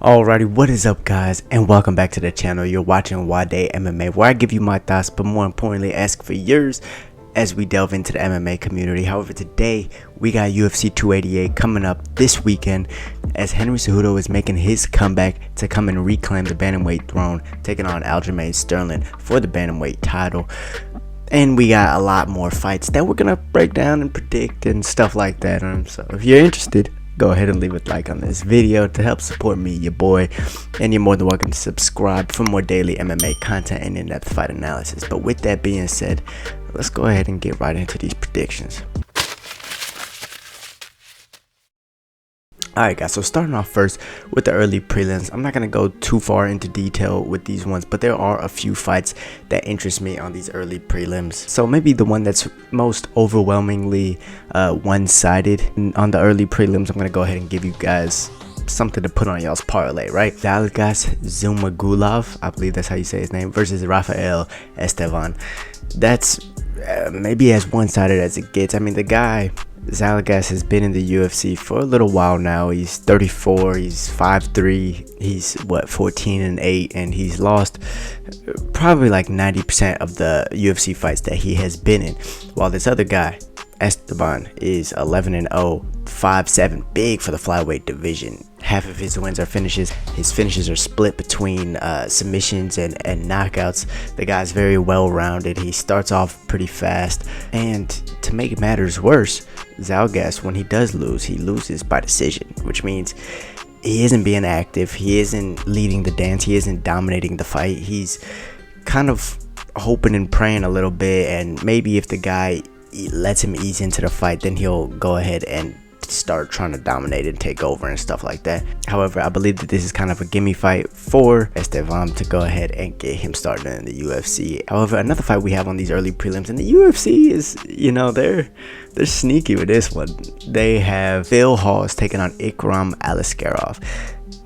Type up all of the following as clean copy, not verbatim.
Alrighty, what is up guys, and welcome back to the channel. You're watching Nwadei MMA, where I give you my thoughts, but more importantly ask for yours as we delve into the MMA community. However, today we got UFC 288 coming up this weekend as Henry Cejudo is making his comeback to come and reclaim the bantamweight throne, taking on Aljamain Sterling for the bantamweight title. And we got a lot more fights that we're gonna break down and predict and stuff like that. So if you're interested, go ahead and leave a like on this video to help support me, your boy, and you're more than welcome to subscribe for more daily MMA content and in-depth fight analysis. But with that being said, let's go ahead and get right into these predictions. Alright guys, so starting off first with the early prelims. I'm not going to go too far into detail with these ones, but there are a few fights that interest me on these early prelims. So maybe the one that's most overwhelmingly one-sided on the early prelims, I'm going to go ahead and give you guys something to put on y'all's parlay, right? Zhalgas, I believe that's how you say his name, versus Rafael Esteban. That's maybe as one-sided as it gets. I mean, the guy Zhalgas has been in the UFC for a little while now. He's 34, he's 5'3", he's what, 14-8, and he's lost probably like 90% of the UFC fights that he has been in, while this other guy Esteban is 11-0, 5'7", big for the flyweight division. Half of his wins are finishes. His finishes are split between submissions and knockouts. The guy's very well rounded. He starts off pretty fast, and to make matters worse, Zhalgas, when he does lose, he loses by decision, which means he isn't being active, he isn't leading the dance, he isn't dominating the fight. He's kind of hoping and praying a little bit, and maybe if the guy lets him ease into the fight, then he'll go ahead and start trying to dominate and take over and stuff like that. However, I believe that this is kind of a gimme fight for Esteban to go ahead and get him started in the UFC. However, another fight we have on these early prelims, and the UFC is, you know, they're sneaky with this one. They have Hawes taking on Ikram Aliskerov.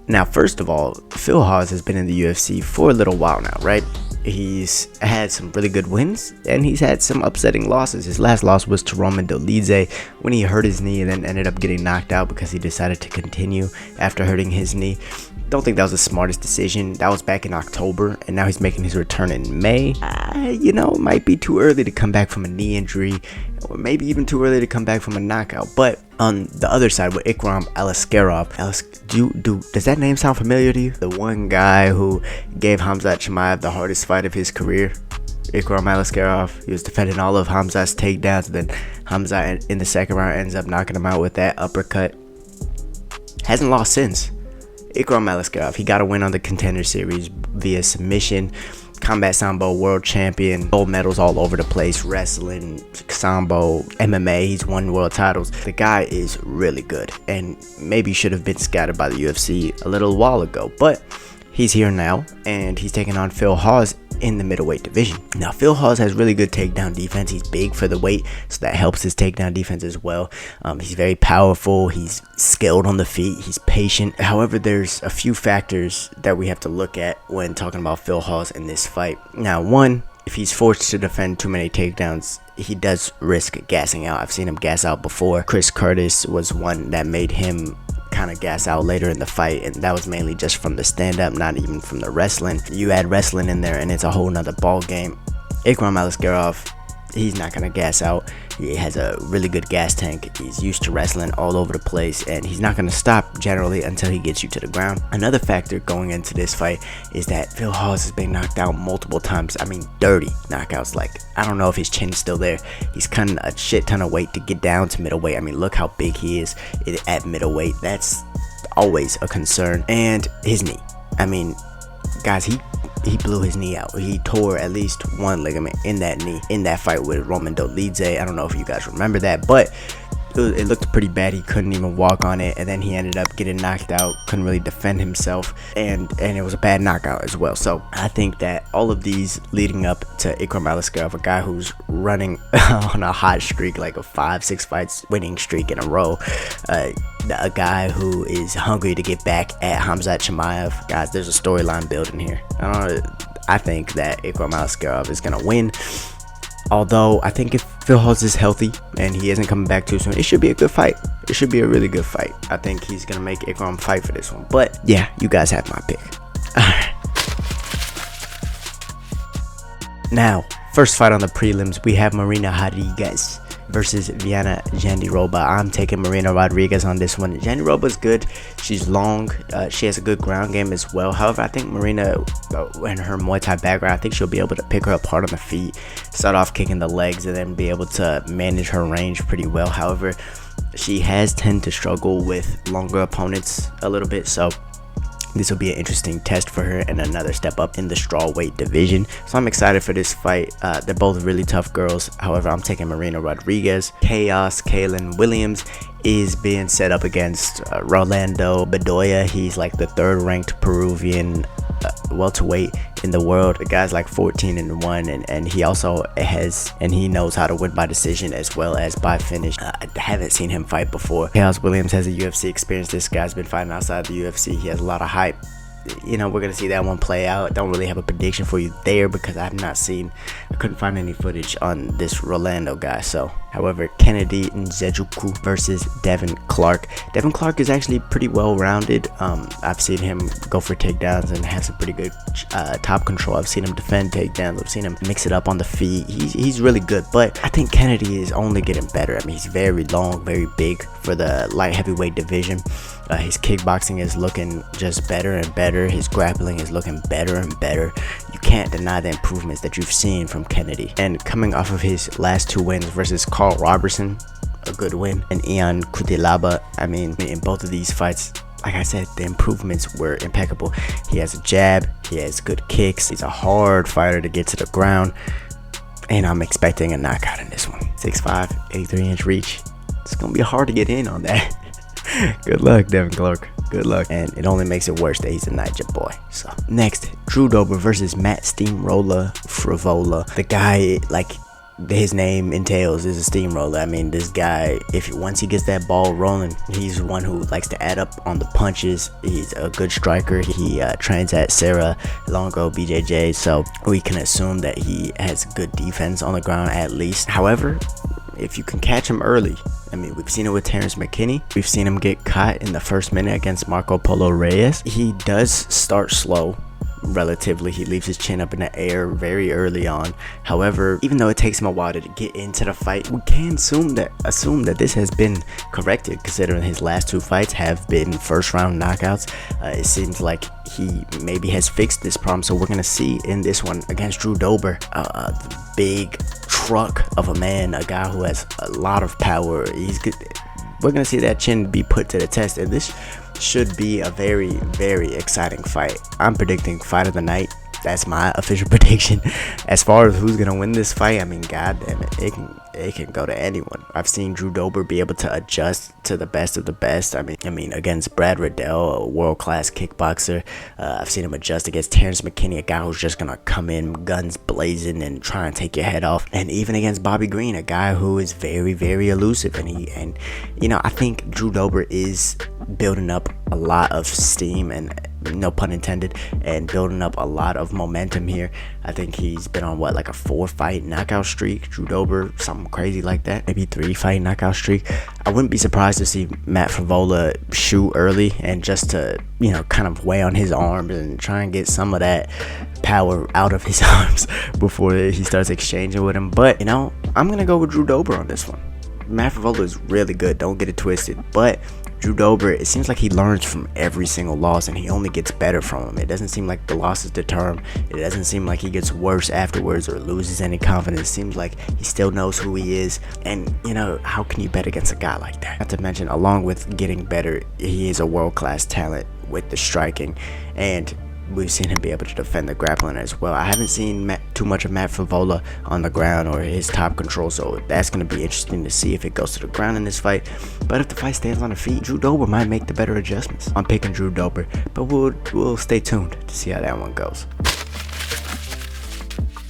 Now, first of all, Hawes has been in the UFC for a little while now, right? He's had some really good wins, and he's had some upsetting losses. His last loss was to Dober when he hurt his knee and then ended up getting knocked out because he decided to continue after hurting his knee. Don't think that was the smartest decision. That was back in October, and now he's making his return in May. You know, it might be too early to come back from a knee injury, or maybe even too early to come back from a knockout. But on the other side with Ikram Aliskerov, does that name sound familiar to you? The one guy who gave Khamzat Chimaev the hardest fight of his career. Ikram Aliskerov, he was defending all of Khamzat's takedowns, and then Khamzat in the second round ends up knocking him out with that uppercut. Hasn't lost since. Ikram Aliskerov, he got a win on the Contender Series via submission. Combat Sambo world champion, gold medals all over the place, wrestling, Sambo, MMA, he's won world titles. The guy is really good, and maybe should have been scattered by the UFC a little while ago, but he's here now, and he's taking on Hawes in the middleweight division. Now, Hawes has really good takedown defense. He's big for the weight, so that helps his takedown defense as well. He's very powerful. He's skilled on the feet. He's patient. However, there's a few factors that we have to look at when talking about Hawes in this fight. Now, one, if he's forced to defend too many takedowns, he does risk gassing out. I've seen him gas out before. Chris Curtis was one that made him kind of gas out later in the fight, and that was mainly just from the stand-up, not even from the wrestling. You add wrestling in there and it's a whole nother ball game. Ikram Aliskerov, he's not gonna gas out. He has a really good gas tank. He's used to wrestling all over the place, and he's not gonna stop generally until he gets you to the ground. Another factor going into this fight is that Hawes has been knocked out multiple times. I mean, dirty knockouts. Like, I don't know if his chin is still there. He's cutting a shit ton of weight to get down to middleweight. I mean, look how big he is at middleweight. That's always a concern. And his knee. I mean, guys, he blew his knee out. He tore at least one ligament in that knee in that fight with Dober. I don't know if you guys remember that, but it looked pretty bad. He couldn't even walk on it, and then he ended up getting knocked out, couldn't really defend himself, and it was a bad knockout as well. So I think that all of these leading up to Ikram Aliskerov, a guy who's running on a hot streak, like a 5-6 fights winning streak in a row, a guy who is hungry to get back at Khamzat Chimaev. Guys, there's a storyline building here. I think that Ikram Aliskerov is gonna win, although I think if Phil Hawes is healthy and he isn't coming back too soon. It should be a good fight. It should be a really good fight. I think he's gonna make Ikram fight for this one. But yeah, you guys have my pick. Alright. Now, first fight on the prelims, we have Marina Rodriguez versus Viana Jandiroba. I'm taking Marina Rodriguez on this one. Jandiroba's good. She's long. She has a good ground game as well. However, I think Marina, and her Muay Thai background, I think she'll be able to pick her apart on the feet, start off kicking the legs, and then be able to manage her range pretty well. However, she has tended to struggle with longer opponents a little bit, so this will be an interesting test for her and another step up in the strawweight division. So I'm excited for this fight. They're both really tough girls. However, I'm taking Marina Rodriguez. Chaos Kalen Williams is being set up against Rolando Bedoya. He's like the third ranked Peruvian welterweight in the world. The guy's like 14-1, and he also he knows how to win by decision as well as by finish. I haven't seen him fight before. Chaos Williams has a UFC experience. This guy's been fighting outside the UFC. He has a lot of hype. You know, we're gonna see that one play out. I don't really have a prediction for you there because I couldn't find any footage on this Rolando guy. So, however, Kennedy Nzechukwu versus Devin Clarke. Devin Clarke is actually pretty well rounded. I've seen him go for takedowns and have some pretty good top control. I've seen him defend takedowns. I've seen him mix it up on the feet. He's really good, but I think Kennedy is only getting better. I mean, he's very long, very big for the light heavyweight division. His kickboxing is looking just better and better. His grappling is looking better and better. You can't deny the improvements that you've seen from Kennedy. And coming off of his last two wins versus Carl Robertson, a good win, and Ian Kutilaba, I mean, in both of these fights, like I said, the improvements were impeccable. He has a jab, he has good kicks, he's a hard fighter to get to the ground, and I'm expecting a knockout in this one. 6'5", 83-inch reach. It's gonna be hard to get in on that. Good luck, Devin Clarke. Good luck. And it only makes it worse that he's a Niger boy. So next, Drew Dober versus Matt Steamroller Frevola. The guy, like his name entails, is a steamroller. I mean, this guy, once he gets that ball rolling, he's one who likes to add up on the punches. He's a good striker. He trains at Sarah Longo BJJ, so we can assume that he has good defense on the ground at least. However, if you can catch him early, I mean, we've seen it with Terrence McKinney. We've seen him get caught in the first minute against Marco Polo Reyes. He does start slow, relatively. He leaves his chin up in the air very early on. However, even though it takes him a while to get into the fight, we can assume that this has been corrected, considering his last two fights have been first round knockouts. It seems like he maybe has fixed this problem, so we're gonna see in this one against Drew Dober, a big truck of a man, a guy who has a lot of power. He's good. We're gonna see that chin be put to the test, and this should be a very, very exciting fight. I'm predicting fight of the night. That's my official prediction. As far as who's gonna win this fight, I mean, god damn it, it can go to anyone. I've seen Drew Dober be able to adjust to the best of the best. I mean against Brad Riddell, a world-class kickboxer. I've seen him adjust against Terrence McKinney, a guy who's just gonna come in guns blazing and try and take your head off. And even against Bobby Green, a guy who is very, very elusive. And you know, I think Drew Dober is building up a lot of steam, and no pun intended, and building up a lot of momentum here. I think he's been on like a 4-fight knockout streak. Drew Dober, something crazy like that, maybe 3-fight knockout streak. I wouldn't be surprised to see Matt Frevola shoot early, and just to, you know, kind of weigh on his arms and try and get some of that power out of his arms before he starts exchanging with him. But you know, I'm gonna go with Drew Dober on this one. Matt Frevola is really good, don't get it twisted, but Drew Dober, it seems like he learns from every single loss, and he only gets better from them. It doesn't seem like the losses deter him. It doesn't seem like he gets worse afterwards or loses any confidence. It seems like he still knows who he is, and you know, how can you bet against a guy like that? Not to mention, along with getting better, he is a world-class talent with the striking, and we've seen him be able to defend the grappling as well. I haven't seen too much of Matt Frevola on the ground or his top control, so that's going to be interesting to see if it goes to the ground in this fight. But if the fight stands on the feet, Drew Dober might make the better adjustments. I'm picking Drew Dober, but we'll stay tuned to see how that one goes.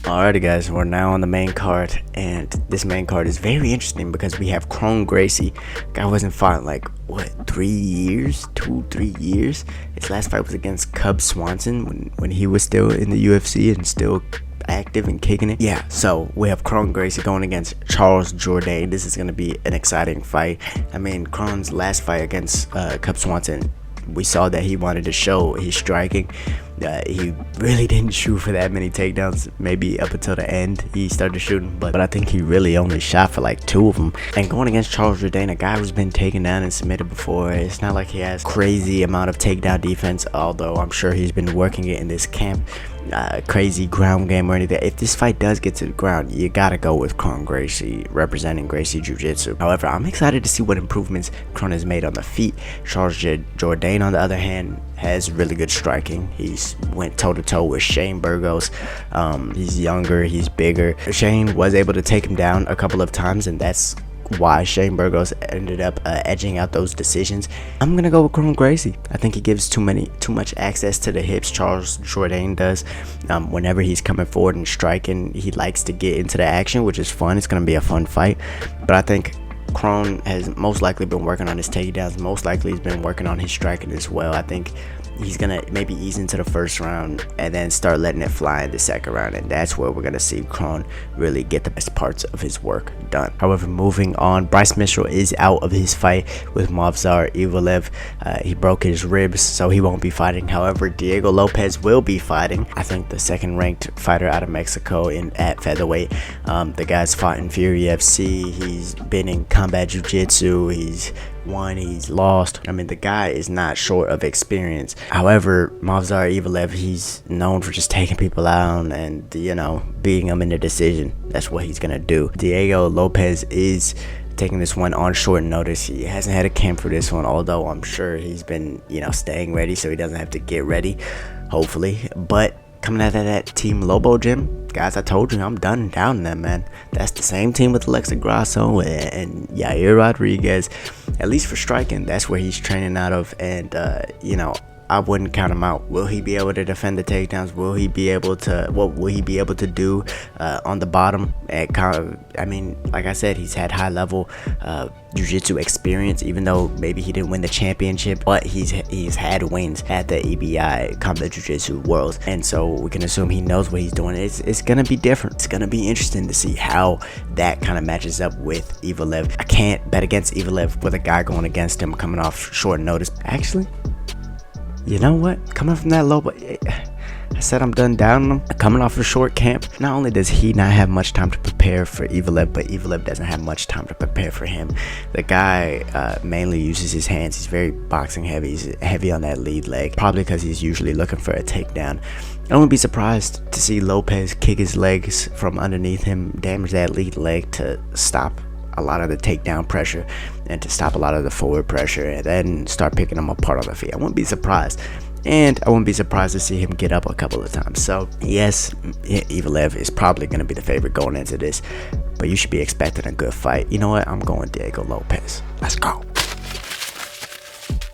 Alrighty guys, we're now on the main card, and this main card is very interesting because we have Kron Gracie. Guy wasn't fought like, what, 3 years? 2-3 years? His last fight was against Cub Swanson when he was still in the UFC and still active and kicking it. Yeah, so we have Kron Gracie going against Charles Jourdain. This is going to be an exciting fight. I mean, Kron's last fight against Cub Swanson, we saw that he wanted to show his striking. He really didn't shoot for that many takedowns. Maybe up until the end he started shooting, but I think he really only shot for like 2 of them. And going against Charles Jourdain, a guy who's been taken down and submitted before, it's not like he has crazy amount of takedown defense, although I'm sure he's been working it in this camp. Crazy ground game or anything. If this fight does get to the ground, you gotta go with Kron Gracie, representing Gracie Jiu-Jitsu. However, I'm excited to see what improvements Kron has made on the feet. Charles Jourdain, on the other hand, has really good striking. He's went toe-to-toe with Shane Burgos. He's younger, he's bigger. Shane was able to take him down a couple of times, and that's why Shane Burgos ended up edging out those decisions. I'm gonna go with Kron Gracie. I think he gives too much access to the hips. Charles Jourdain does. Whenever he's coming forward and striking, he likes to get into the action, which is fun. It's gonna be a fun fight. But I think Kron has most likely been working on his takedowns. Most likely he's been working on his striking as well. I think he's gonna maybe ease into the first round and then start letting it fly in the second round, and that's where we're gonna see Kron really get the best parts of his work done. However, moving on, Bryce Mitchell is out of his fight with Movsar Evloev. He broke his ribs, so he won't be fighting. However, Diego Lopes will be fighting. I think the second ranked fighter out of Mexico at featherweight. The guy's fought in Fury UFC. He's been in combat jiu-jitsu. He's won, he's lost. I mean, the guy is not short of experience. However, Movsar Evloev, he's known for just taking people out and, you know, beating them in the decision. That's what he's gonna do. Diego Lopes is taking this one on short notice. He hasn't had a camp for this one, although I'm sure he's been, you know, staying ready so he doesn't have to get ready, hopefully. But coming out of that Team Lobo gym, guys, I told you, I'm done down them, man. That's the same team with Alexa Grasso and Yair Rodriguez. At least for striking, that's where he's training out of. And, you know, I wouldn't count him out. Will he be able to defend the takedowns? Will he be able to, what will he be able to do on the bottom? I mean, like I said, he's had high level jiu-jitsu experience, even though maybe he didn't win the championship, but he's had wins at the EBI Combat Jiu-Jitsu Worlds, and so we can assume he knows what he's doing. It's gonna be different. It's gonna be interesting to see how that kind of matches up with Evloev. I can't bet against Evloev with a guy going against him coming off short notice. Actually, you know what? Coming from that low, but I said I'm done down him. Coming off a short camp, not only does he not have much time to prepare for Evloev, but Evloev doesn't have much time to prepare for him. The guy mainly uses his hands. He's very boxing heavy. He's heavy on that lead leg, probably because he's usually looking for a takedown. I wouldn't be surprised to see Lopes kick his legs from underneath him, damage that lead leg to stop a lot of the takedown pressure and to stop a lot of the forward pressure, and then start picking them apart on the feet. I wouldn't be surprised. And I wouldn't be surprised to see him get up a couple of times. So yes, Evloev is probably going to be the favorite going into this, but you should be expecting a good fight. You know what? I'm going Diego Lopes. Let's go.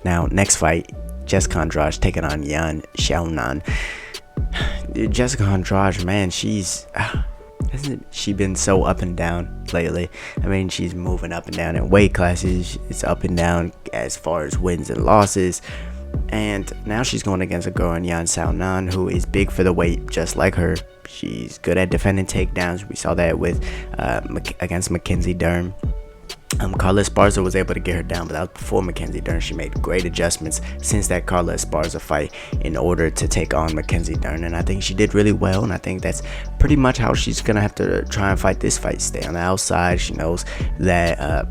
Now, next fight, Jessica Andrade taking on Xiaonan. Jessica Andrade, man, hasn't she been so up and down lately? I mean, she's moving up and down in weight classes. It's up and down as far as wins and losses. And now she's going against a girl in Xiaonan who is big for the weight, just like her. She's good at defending takedowns. We saw that with against Mackenzie Dern. Carla Esparza was able to get her down, but that was before Mackenzie Dern. She made great adjustments since that Carla Esparza fight in order to take on Mackenzie Dern, and I think she did really well, and I think that's pretty much how she's gonna have to try and fight this fight. Stay on the outside. She knows that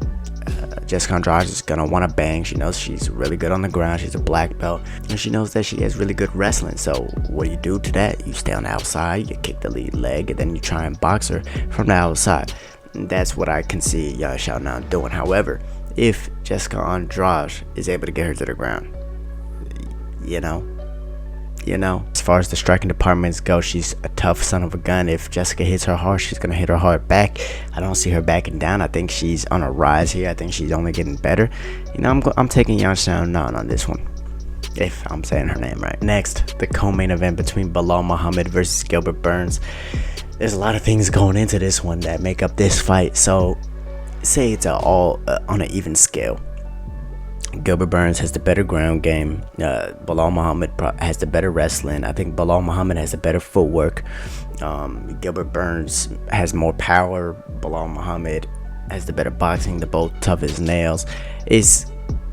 Jessica Andrade is gonna want to bang. She knows she's really good on the ground. She's a black belt, and she knows that she has really good wrestling. So what do you do to that? You stay on the outside, you kick the lead leg, and then you try and box her from the outside. That's what I can see Xiaonan doing. However, if Jessica Andrade is able to get her to the ground, you know, as far as the striking departments go, she's a tough son of a gun. If Jessica hits her hard, she's gonna hit her hard back. I don't see her backing down. I think she's on a rise here. I think she's only getting better. You know, I'm taking Xiaonan on this one, if I'm saying her name right. Next, the co-main event between Belal Muhammad versus Gilbert Burns. There's a lot of things going into this one that make up this fight. So say it's all on an even scale. Gilbert Burns has the better ground game. Belal Muhammad has the better wrestling. I think Belal Muhammad has the better footwork. Gilbert Burns has more power. Belal Muhammad has the better boxing. They're both tough as nails. It's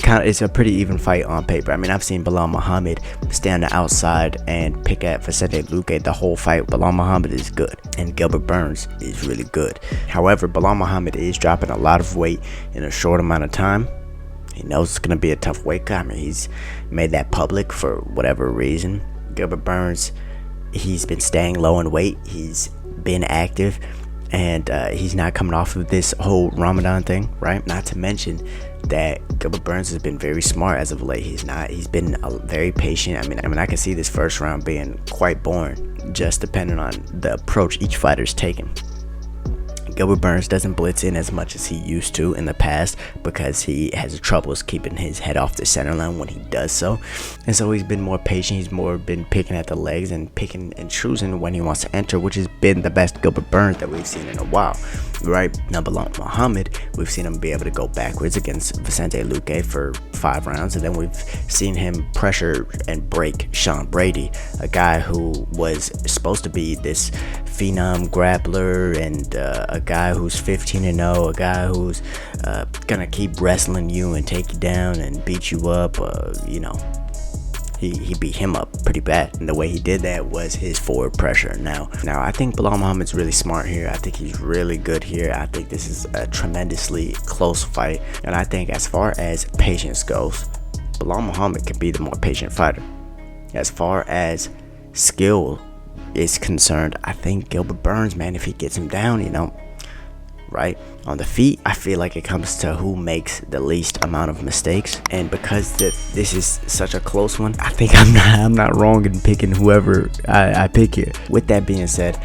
a pretty even fight on paper. I mean, I've seen Belal Muhammad stay on the outside and pick at Vicente Luque the whole fight. Belal Muhammad is good, and Gilbert Burns is really good. However, Belal Muhammad is dropping a lot of weight in a short amount of time. He knows it's going to be a tough weight cut. I mean, he's made that public for whatever reason. Gilbert Burns, he's been staying low in weight. He's been active, and he's not coming off of this whole Ramadan thing, right? Not to mention that Gilbert Burns has been very smart as of late. He's been very patient. I mean, I can see this first round being quite boring, just depending on the approach each fighter's taking. Gilbert Burns doesn't blitz in as much as he used to in the past because he has troubles keeping his head off the center line when he does so. And so he's been more patient. He's more been picking at the legs and picking and choosing when he wants to enter, which has been the best Gilbert Burns that we've seen in a while, right? Now, Belal Muhammad, we've seen him be able to go backwards against Vicente Luque for 5 rounds, and then we've seen him pressure and break Sean Brady, a guy who was supposed to be this phenom grappler and a guy who's 15-0, a guy who's gonna keep wrestling you and take you down and beat you up. He beat him up pretty bad, and the way he did that was his forward pressure. Now I think Belal Muhammad's really smart here. I think he's really good here. I think this is a tremendously close fight, and I think as far as patience goes, Belal Muhammad can be the more patient fighter. As far as skill is concerned, I think Gilbert Burns, man, if he gets him down, right on the feet, I feel like it comes to who makes the least amount of mistakes. And because this is such a close one, I think I'm not wrong in picking whoever I pick here. With that being said,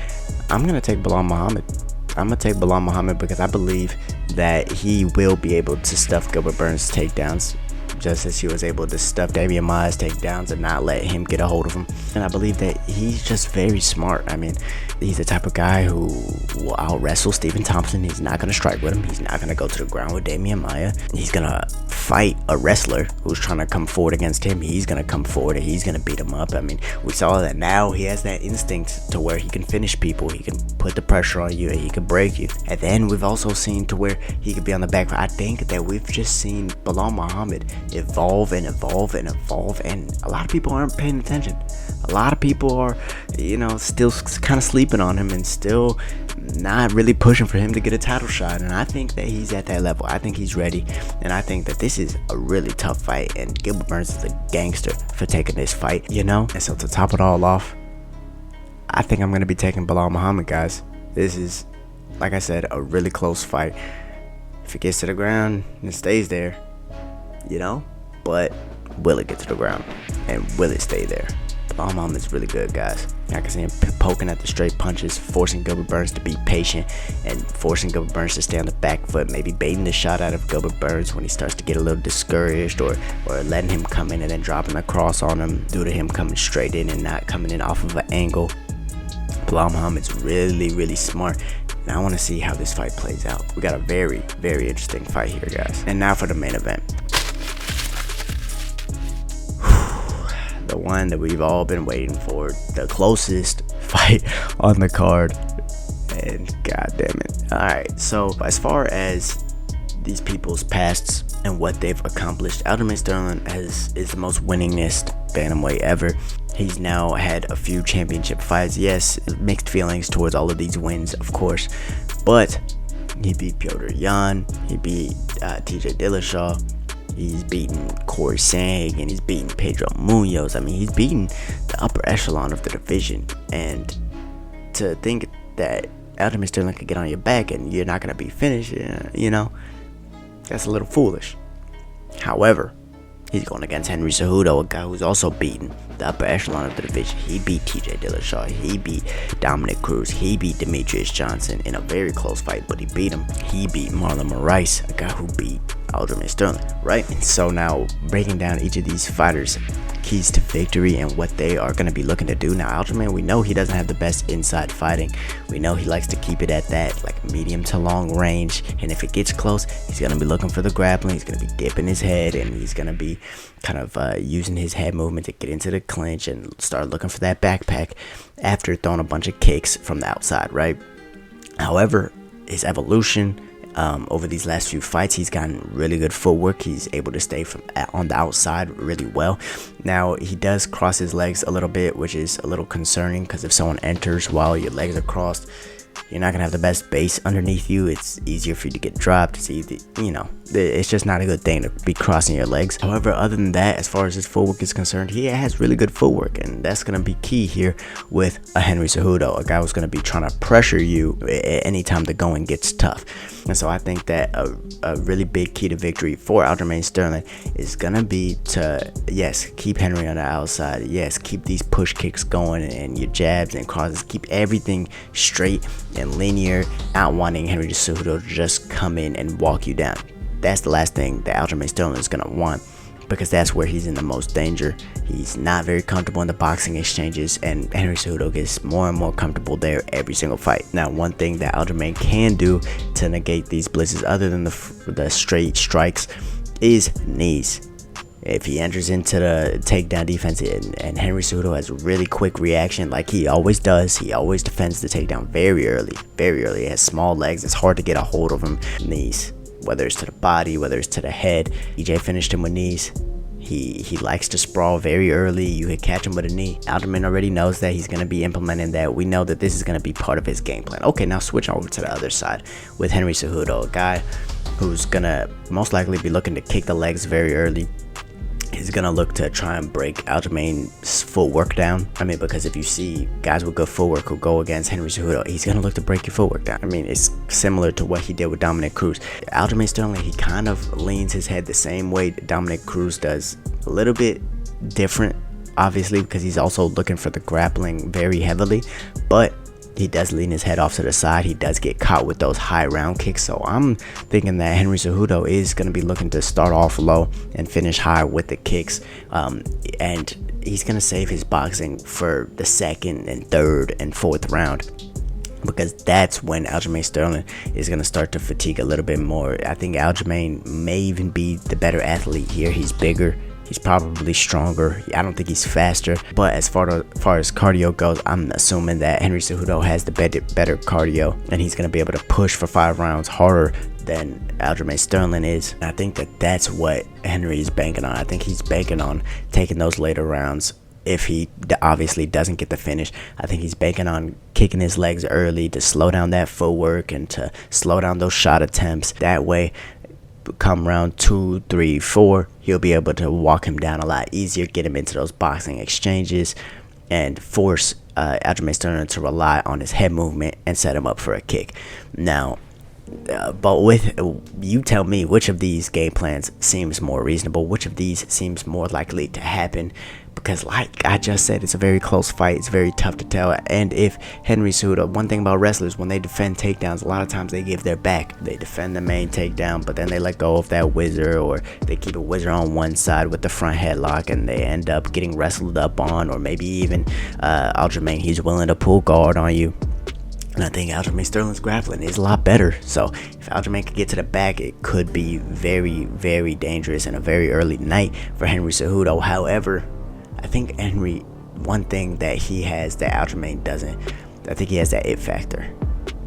I'm gonna take Belal Muhammad. I'm gonna take Belal Muhammad because I believe that he will be able to stuff Gilbert Burns' takedowns, just as he was able to stuff Damian Maia's takedowns and not let him get a hold of him. And I believe that he's just very smart. I mean, he's the type of guy who will out wrestle Stephen Thompson. He's not going to strike with him. He's not going to go to the ground with Damian Maia. He's going to fight a wrestler who's trying to come forward against him. He's going to come forward and he's going to beat him up. I mean, we saw that now he has that instinct to where he can finish people. He can put the pressure on you and he can break you. And then we've also seen to where he could be on the back. I think that we've just seen Belal Muhammad evolve, and a lot of people aren't paying attention. A lot of people are, still kind of sleeping on him and still not really pushing for him to get a title shot. And I think that he's at that level. I think he's ready, and I think that this is a really tough fight, and Gilbert Burns is a gangster for taking this fight, And so to top it all off, I think I'm going to be taking Belal Muhammad, guys. This is, like I said, a really close fight. If it gets to the ground, it stays there, but will it get to the ground, and will it stay there? Belal Muhammad's really good, guys. I can see him poking at the straight punches, forcing Gilbert Burns to be patient and forcing Gilbert Burns to stay on the back foot, maybe baiting the shot out of Gilbert Burns when he starts to get a little discouraged, or letting him come in and then dropping a cross on him due to him coming straight in and not coming in off of an angle. Belal Muhammad's really, really smart, and I want to see how this fight plays out. We got a very, very interesting fight here, guys. And now for the main event. The one that we've all been waiting for, the closest fight on the card, and god damn it. Alright, so as far as these people's pasts and what they've accomplished, Aljamain Sterling is the most winningest bantamweight ever. He's now had a few championship fights. Yes, mixed feelings towards all of these wins, of course, but he beat Petr Yan, he beat TJ Dillashaw, he's beaten Corey Sang, and he's beaten Pedro Munoz. I mean, he's beaten the upper echelon of the division. And to think that Aljamain Sterling could get on your back and you're not going to be finished, that's a little foolish. However, he's going against Henry Cejudo, a guy who's also beaten the upper echelon of the division. He beat TJ Dillashaw, he beat Dominic Cruz, he beat Demetrius Johnson in a very close fight, but he beat him. He beat Marlon Moraes, a guy who beat Aljamain Sterling, right? And so now breaking down each of these fighters' keys to victory and what they are going to be looking to do. Now Aljamain, we know he doesn't have the best inside fighting. We know he likes to keep it at that like medium to long range, and if it gets close, he's going to be looking for the grappling. He's going to be dipping his head, and he's going to be kind of using his head movement to get into the clinch and start looking for that backpack after throwing a bunch of kicks from the outside, right? However, his evolution over these last few fights, he's gotten really good footwork. He's able to stay on the outside really well. Now, he does cross his legs a little bit, which is a little concerning, because if someone enters while your legs are crossed, you're not gonna have the best base underneath you. It's easier for you to get dropped. It's easy, it's just not a good thing to be crossing your legs. However, other than that, as far as his footwork is concerned, he has really good footwork, and that's gonna be key here with a Henry Cejudo, a guy who's gonna be trying to pressure you anytime the going gets tough. And so I think that a really big key to victory for Aljamain Sterling is gonna be to, yes, keep Henry on the outside, yes, keep these push kicks going and your jabs and crosses, keep everything straight and linear, not wanting Henry Cejudo to just come in and walk you down. That's the last thing that Aljamain Sterling is going to want, because that's where he's in the most danger. He's not very comfortable in the boxing exchanges, and Henry Cejudo gets more and more comfortable there every single fight. Now, one thing that Aljamain can do to negate these blitzes, other than the straight strikes, is knees. If he enters into the takedown defense and Henry Cejudo has a really quick reaction like he always does, he always defends the takedown very early. He has small legs, it's hard to get a hold of him. Knees, whether it's to the body, whether it's to the head. EJ finished him with knees. He likes to sprawl very early. You could catch him with a knee. Aljamain already knows that. He's going to be implementing that. We know that this is going to be part of his game plan. Okay, now switch over to the other side with Henry Cejudo, a guy who's going to most likely be looking to kick the legs very early. He's going to look to try and break Aljamain's footwork down. I mean, because if you see guys with good footwork who go against Henry Cejudo, he's going to look to break your footwork down. I mean, it's similar to what he did with Dominic Cruz. Aljamain Sterling, he kind of leans his head the same way Dominic Cruz does. A little bit different, obviously, because he's also looking for the grappling very heavily. But he does lean his head off to the side. He does get caught with those high round kicks. So I'm thinking that Henry Cejudo is going to be looking to start off low and finish high with the kicks. And he's going to save his boxing for the second and third and fourth round, because that's when Aljamain Sterling is going to start to fatigue a little bit more. I think Aljamain may even be the better athlete here. He's bigger. He's probably stronger. I don't think he's faster. But as far as cardio goes, I'm assuming that Henry Cejudo has the better cardio, and he's going to be able to push for 5 rounds harder than Aljamain Sterling is. And I think that that's what Henry is banking on. I think he's banking on taking those later rounds. If he obviously doesn't get the finish, I think he's banking on kicking his legs early to slow down that footwork and to slow down those shot attempts. That way, come round 2, 3, 4, he'll be able to walk him down a lot easier, get him into those boxing exchanges, and force Aljamain Sterling to rely on his head movement and set him up for a kick. Now, but you tell me, which of these game plans seems more reasonable? Which of these seems more likely to happen? Because like I just said, it's a very close fight. It's very tough to tell. And if Henry Cejudo, one thing about wrestlers, when they defend takedowns, a lot of times they give their back. They defend the main takedown, but then they let go of that whizzer, or they keep a whizzer on one side with the front headlock, and they end up getting wrestled up on, or maybe even Aljamain, he's willing to pull guard on you. And I think Aljamain Sterling's grappling is a lot better. So if Aljamain could get to the back, it could be very, very dangerous and a very early night for Henry Cejudo. However, I think Henry, one thing that he has that Aljamain doesn't, I think he has that it factor.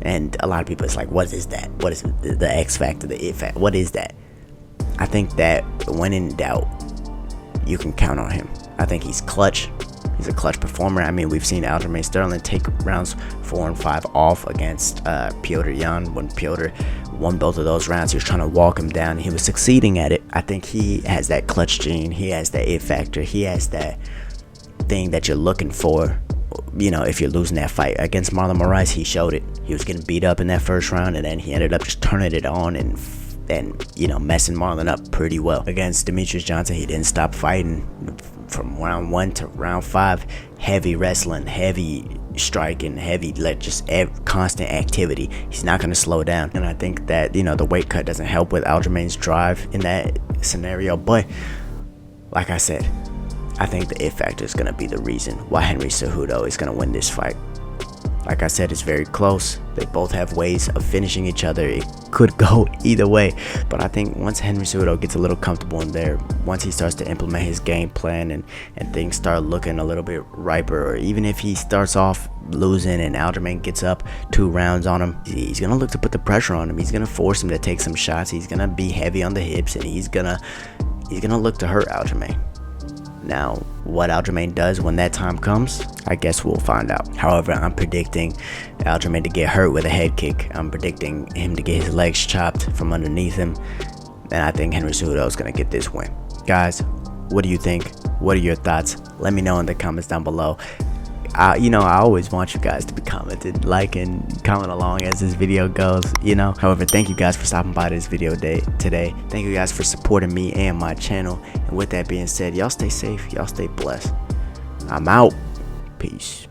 And a lot of people, it's like, what is that? What is the X factor, the it factor? What is that? I think that when in doubt, you can count on him. I think he's clutch. He's a clutch performer. I mean, we've seen Aljamain Sterling take rounds 4 and 5 off against Petr Yan. When Petr won both of those rounds, he was trying to walk him down. He was succeeding at it. I think he has that clutch gene. He has that it factor. He has that thing that you're looking for, if you're losing that fight. Against Marlon Moraes, he showed it. He was getting beat up in that first round, and then he ended up just turning it on and messing Marlon up pretty well. Against Demetrius Johnson, he didn't stop fighting from round 1 to round 5. Heavy wrestling, heavy striking heavy, like just constant activity. He's not going to slow down, and I think that, you know, the weight cut doesn't help with Aljamain's drive in that scenario. But like I said, I think the it factor is going to be the reason why Henry Cejudo is going to win this fight. Like I said, it's very close. They both have ways of finishing each other. It could go either way. But I think once Henry Cejudo gets a little comfortable in there, once he starts to implement his game plan and things start looking a little bit riper, or even if he starts off losing and Aljamain gets up 2 rounds on him, he's going to look to put the pressure on him. He's going to force him to take some shots. He's going to be heavy on the hips, and he's going to look to hurt Aljamain. Now, what Aljamain does when that time comes, I guess we'll find out. However, I'm predicting Aljamain to get hurt with a head kick. I'm predicting him to get his legs chopped from underneath him. And I think Henry Cejudo is going to get this win. Guys, what do you think? What are your thoughts? Let me know in the comments down below. I always want you guys to be commenting, liking, comment along as this video goes, However, thank you guys for stopping by this video today. Thank you guys for supporting me and my channel. And with that being said, y'all stay safe, y'all stay blessed. I'm out. Peace.